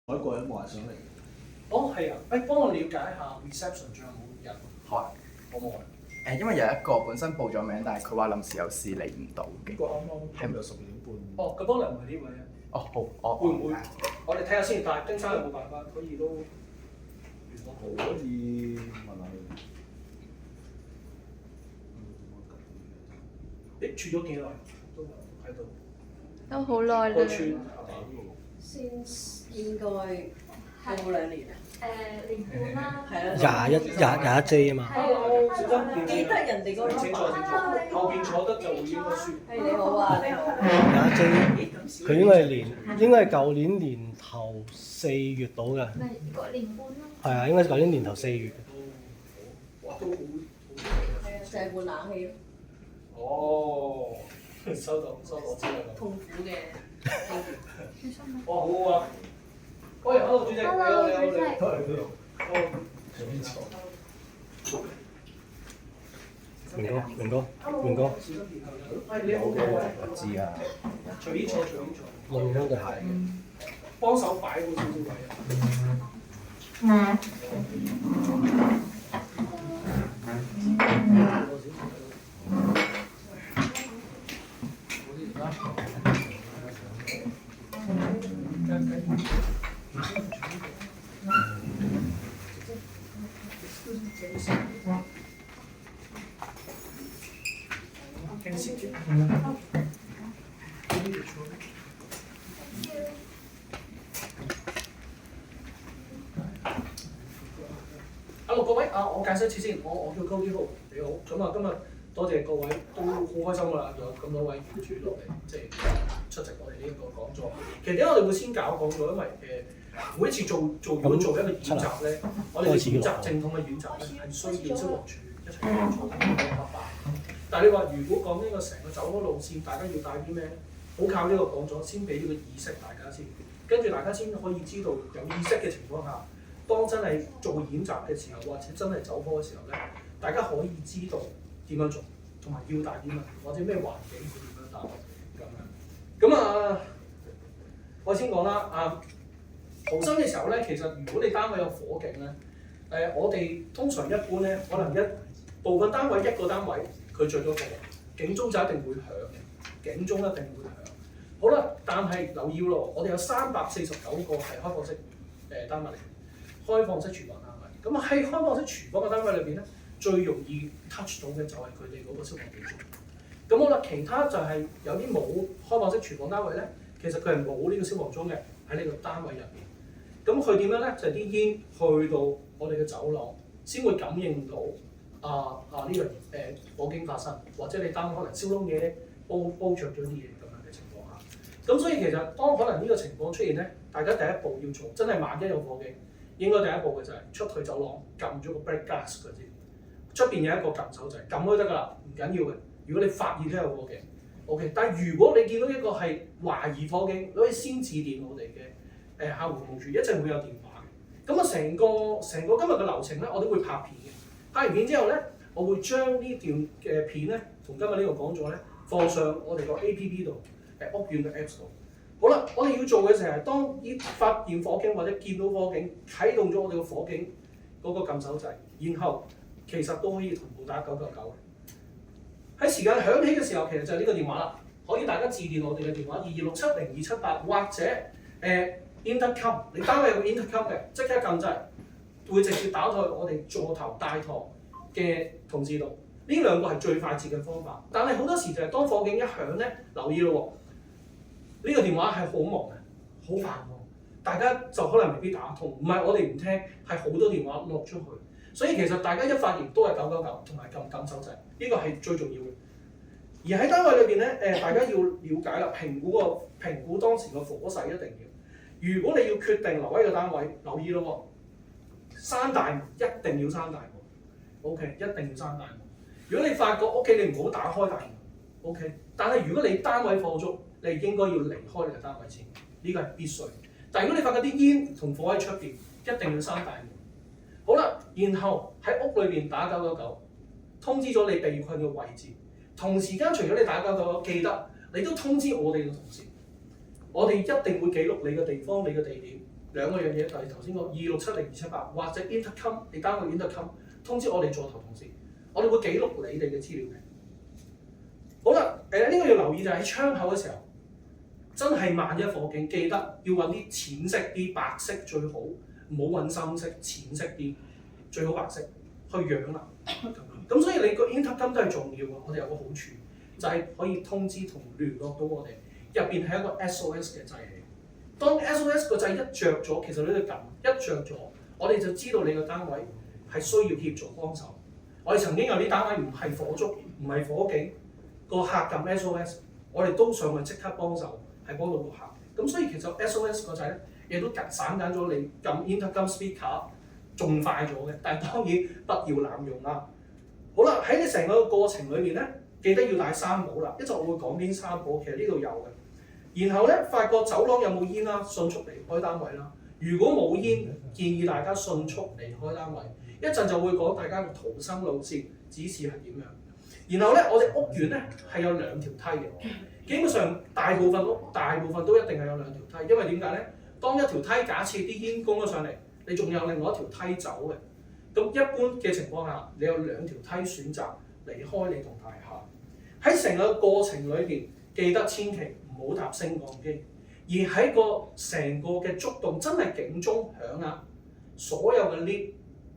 海過有冇人上嚟？哦，係啊，幫我了解下 reception 仲有冇人？好啊。好冇啊？因為有一個本身報咗名，但係佢話臨時有事嚟唔到嘅。呢個啱啱係咪12點半？哦，咁可能唔係呢位啊。哦，好，我會唔會？我哋睇下先，但係丁生有冇辦法可以都可以問下佢。誒住咗幾耐？都喺度。都好耐啦。個村先應該係冇2年啊。年半啦。係啊。廿一 J 啊嘛。Hello，小心電記得人哋嗰個。請坐，後邊坐得就會應該輸。係你好啊，你好。廿一 J， 佢應該係舊年年頭4月到嘅。咪個年半咯。係啊，應該係舊年年頭4月。哇，都好。係啊，就係換冷氣咯。哦，收到，我知啦。痛苦嘅。哦，好好啊。喂，Hello，主席，你好。都係呢度。上邊坐。明哥。喂，你好，我知啊。隨便坐。問香對鞋。幫手擺好少少位啊。Hello，各位我介紹一次先，我叫高天浩，你好。咁啊，今日多謝各位都好開心㗎啦，有咁多位業主落嚟，即係出席我哋呢個講座。其實點解我哋會先搞講座？因為每一次如果做一個演習咧，我哋嘅演習正統嘅演習咧係需要消防處一齊協助合辦。但係你話如果講呢個成個走嗰路線，大家要帶啲咩咧？好靠呢個講座先俾呢個意識大家先，跟住大家先可以知道有意識嘅情況下。當真係做演習嘅時候，或者真係走科嘅時候咧，大家可以知道點樣做，同埋要帶啲乜，或者咩環境要點樣帶咁樣。咁啊，我先講啦。逃生嘅時候咧，其實如果你單位有火警咧，我哋通常一般咧，可能部分單位一個單位佢着咗火，警鐘就一定會響嘅，警鐘一定會響。好啦，但係留意咯，我哋有349個係開放式單位嚟。開放式廚房單位，咁喺開放式廚房嘅單位裏邊咧，最容易 touch 到嘅就係佢哋嗰個消防警鐘。咁好啦，其他就係有啲冇開放式廚房單位咧，其實佢係冇呢個消防鐘嘅喺呢個單位入邊。咁佢點樣咧？就係啲煙去到我哋嘅走廊，先會感應到呢個火警發生，或者你單位可能燒燶嘢、煲着咗啲嘢咁樣嘅情況下。咁所以其實當可能呢個情況出現咧，大家第一步要做，真係萬一有火警。應該第一步嘅就係出去走廊撳咗個 break gas 佢先，出邊有一個撳手掣，撳都得㗎啦，唔緊要嘅。如果你發現都有火警 ，OK。但係如果你見到一個係懷疑火警，你可以先致電我哋嘅客戶服務處，一陣會有電話嘅。咁啊，成個今日嘅流程咧，我都會拍片嘅。拍完片之後咧，我會將呢段嘅片咧，同今日呢個講座咧，放上我哋個 APP 度，屋苑嘅 Apps 度。好啦，我哋要做嘅就係當發現火警或者見到火警，啟動咗我哋個火警嗰個撳手掣，然後其實都可以同步打999嘅。喺時間響起嘅時候，其實就係呢個電話啦，可以大家致電我哋嘅電話22670278，或者intercom， 你單位有個 intercom 嘅，即刻撳掣，會直接打到去我哋座頭大堂嘅同事度。呢兩個係最快捷嘅方法，但係好多時就係當火警一響咧，留意咯喎。呢個電話係好忙嘅，好繁忙，大家就可能未必打通。唔係我哋唔聽，係好多電話落出去。所以其實大家一發現都係999同埋撳手掣，呢個係最重要嘅。而喺單位裏邊咧，大家要了解啦，評估當時個火勢一定要。如果你要決定留喺個單位，留意咯喎，閂大門一定要閂大門 ，OK， 一定要閂大門。如果你發覺屋企你唔好打開大門 ，OK， 但係如果你單位火燭，你應該要離開你嘅單位先，呢個係必須。但係如果你發覺啲煙同火喺出邊，一定要閂大門。好啦，然後喺屋裏邊打999，通知咗你被困嘅位置。同時間除咗你打999，記得你都通知我哋嘅同事。我哋一定會記錄你嘅地方、你嘅地點、兩個樣嘢，就係頭先講2670-278或者 intercom， 你單個 intercom 通知我哋座頭同事，我哋會記錄你哋嘅資料嘅。好啦，呢個要留意就係喺窗口嘅時候，真係萬一火警，記得要揾啲淺色啲、白色最好，唔好揾深色，淺色啲，最好白色去養啦。咁所以你個 intercom 都係重要嘅，我哋有個好處就係可以通知同聯絡到我哋，入邊係一個 SOS 嘅掣嚟。當 SOS 個掣一着咗，其實你度撳一着咗，我哋就知道你個單位係需要協助幫手。我哋曾經有啲單位唔係火燭，唔係火警，個客撳 SOS， 我哋都上去即刻幫手，係幫到個客。咁所以其實 SOS 個掣咧，亦都省緊咗你撳 intercom speaker 仲快咗嘅。但係當然不要濫用啦。好啦，喺你成個過程裏面咧，記得要帶三寶啦。一陣我會講邊三寶，其實呢度有嘅。然後咧，發覺走廊有冇煙啦，迅速離開單位啦。如果冇煙，建議大家迅速離開單位。一陣就會講大家嘅逃生路線指示係點樣。然後咧，我哋屋苑咧係有兩條梯嘅，基本上大部分都一定係有兩條梯，因為點解咧？當一條梯假設啲煙供咗上嚟，你仲有另外一條梯走嘅。咁一般嘅情況下，你有兩條梯選擇離開你棟大廈。喺成個過程裏邊，記得千祈唔好搭升降機，而喺個成個嘅觸動真係警鐘響啊！所有嘅 lift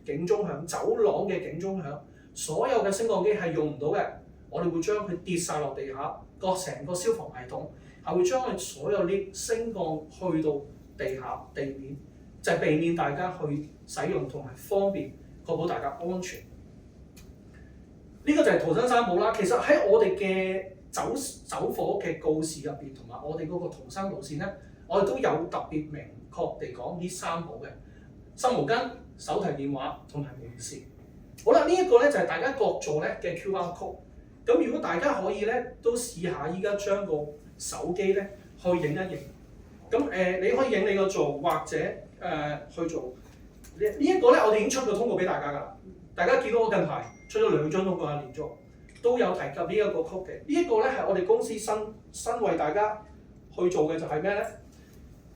警鐘響，走廊嘅警鐘響，所有嘅升降機係用唔到嘅，我哋會將佢跌晒落地下，成個消防系統係會將佢所有 lift 升降去到地下地面，就係避免大家去使用同埋方便，確保大家安全。呢個就係逃生三寶啦。其實喺我哋嘅走火嘅告示入邊，同埋我哋嗰個逃生路線咧，我哋都有特別明確地講呢三寶嘅：濕毛巾、手提電話同埋門匙。好啦，呢一個咧就係大家各座咧嘅 QR code。咁如果大家可以咧，都試下依家將個手機咧去影一影。咁你可以影你個座，或者去做呢一個咧，我哋已經出個通告俾大家㗎啦。大家見到我近排出咗2張通告啊，連續都有提及呢一個 code 嘅。呢一個咧係我哋公司新為大家去做嘅，就係咩咧？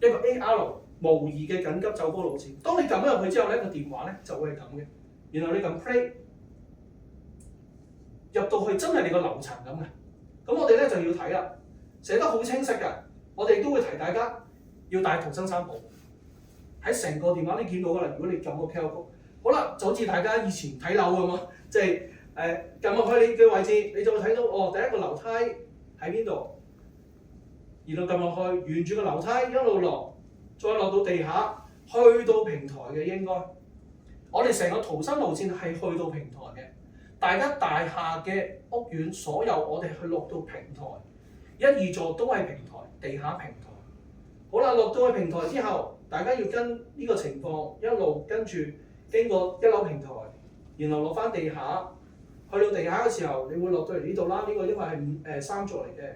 一個 AR 模擬嘅緊急走火路線。當你撳咗入去之後咧，個電話咧就會係咁嘅。然後你撳 play， 入到去真係你個樓層咁嘅。咁我哋咧就要睇啦，寫得好清晰嘅。我哋都會提大家要帶逃生三寶。喺成個電話你見到㗎啦。如果你撳個 QR code， 好啦，就好似大家以前睇樓咁啊，即係撳入去你嘅位置，你就會睇到第一個樓梯喺邊度，然後撳落去，沿住個樓梯一路落，再落到地下，去到平台嘅應該。我哋成個逃生路線係去到平台嘅，大家大廈嘅屋苑所有我哋去落到平台，1、2座都係平台，地下平台。好啦，落到去平台之後，大家要跟呢個情況一路跟住經過1樓平台，然後落翻地下。去到地下嘅時候，你會落到嚟呢度啦。呢個因為係3座嚟嘅，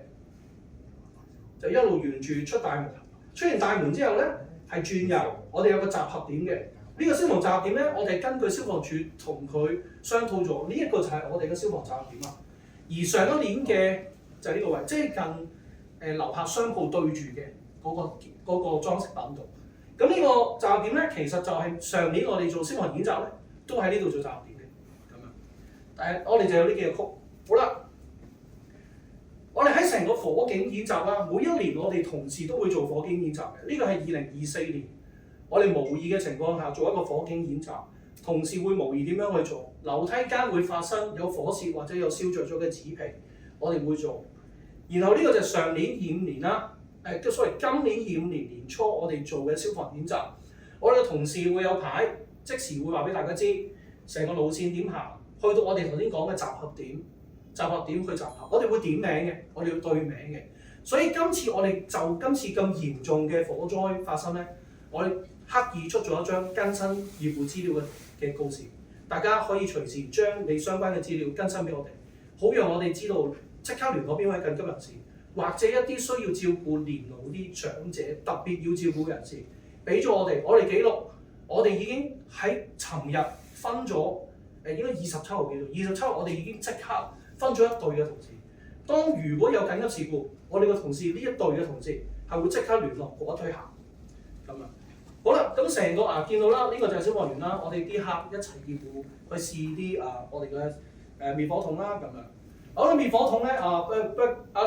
就一路沿住出大門。出完大門之後咧，係轉右，我哋有個集合點嘅。呢個消防集合點咧，我哋根據消防處同佢商討咗，呢一個就係我哋嘅消防集合點啦。而上一年嘅就係呢個位，即係近樓下商鋪對住嘅嗰個裝飾品度。咁呢個集合點咧，其實就係上年我哋做消防演習咧，都喺呢度做集合點嘅咁樣。我哋就有呢幾個曲。好啦，我哋喺成個火警演習啦，每一年我哋同事都會做火警演習嘅。呢個係2024年。我哋模擬嘅情況下做一個火警演習，同事會模擬點樣去做？樓梯間會發生有火舌或者有燒着咗嘅紙皮，我哋會做。然後呢個就係上年25年啦，今年25年年初我哋做嘅消防演習，我哋嘅同事會有牌，即時會話俾大家知成個路線點行，去到我哋頭先講嘅集合點去集合，我哋會點名嘅，我哋要對名嘅。所以今次我哋就今次咁嚴重嘅火災發生咧，我哋刻意出咗一張更新業務資料嘅告示，大家可以隨時將你相關嘅資料更新俾我哋，好讓我哋知道即刻聯絡邊位緊急人士，或者一啲需要照顧年老啲長者特別要照顧嘅人士，俾咗我哋記錄，我哋已經喺尋日分咗應該27號記錄，27號我哋已經即刻分咗一隊嘅同事。當如果有緊急事故，我哋嘅同事呢一隊嘅同事係會即刻聯絡嗰一推行咁啊。好啦，咁成個見到啦，呢、個就係消防員啦。我哋啲客一齊見到去試啲我哋嘅滅火筒啦咁樣。好啦，滅火筒咧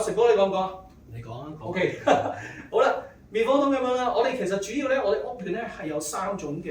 成哥你講唔講？你講啊。OK 好啦，滅火筒咁樣啦。我哋其實主要咧，我哋屋苑咧係有3種嘅